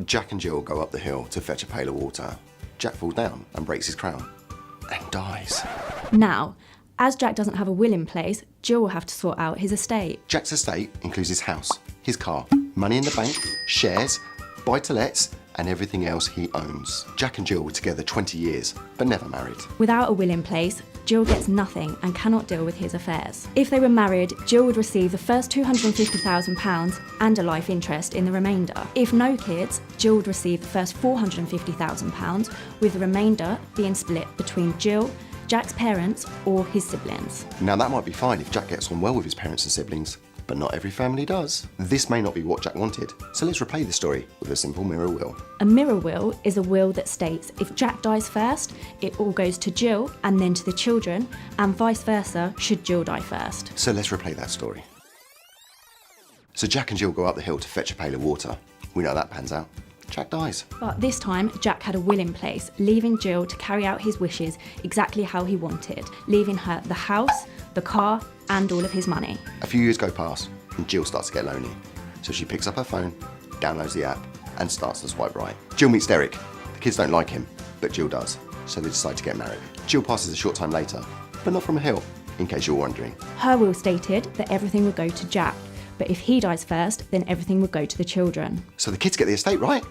Jack and Jill go up the hill to fetch a pail of water. Jack falls down and breaks his crown. And dies. Now, as Jack doesn't have a will in place, Jill will have to sort out his estate. Jack's estate includes his house, his car, money in the bank, shares, buy-to-lets, and everything else he owns. Jack and Jill were together 20 years, but never married. Without a will in place, Jill gets nothing and cannot deal with his affairs. If they were married, Jill would receive the first £250,000 and a life interest in the remainder. If no kids, Jill would receive the first £450,000, with the remainder being split between Jill, Jack's parents, or his siblings. Now that might be fine if Jack gets on well with his parents and siblings, but not every family does. This may not be what Jack wanted, so let's replay the story with a simple mirror will. A mirror will is a will that states if Jack dies first, it all goes to Jill and then to the children, and vice versa should Jill die first. So let's replay that story. So Jack and Jill go up the hill to fetch a pail of water. We know that pans out. Jack dies. But this time, Jack had a will in place, leaving Jill to carry out his wishes exactly how he wanted, leaving her the house, the car, and all of his money. A few years go past, and Jill starts to get lonely. So she picks up her phone, downloads the app, and starts to swipe right. Jill meets Derek. The kids don't like him, but Jill does, so they decide to get married. Jill passes a short time later, but not from a hill, in case you're wondering. Her will stated that everything would go to Jack, but if he dies first, then everything would go to the children. So the kids get the estate, right?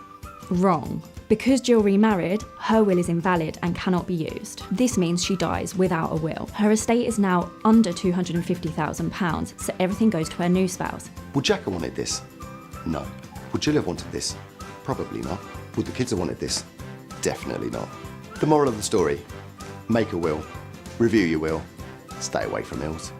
Wrong. Because Jill remarried, her will is invalid and cannot be used. This means she dies without a will. Her estate is now under £250,000, so everything goes to her new spouse. Would Jack have wanted this? No. Would Jill have wanted this? Probably not. Would the kids have wanted this? Definitely not. The moral of the story: make a will, review your will, stay away from wills.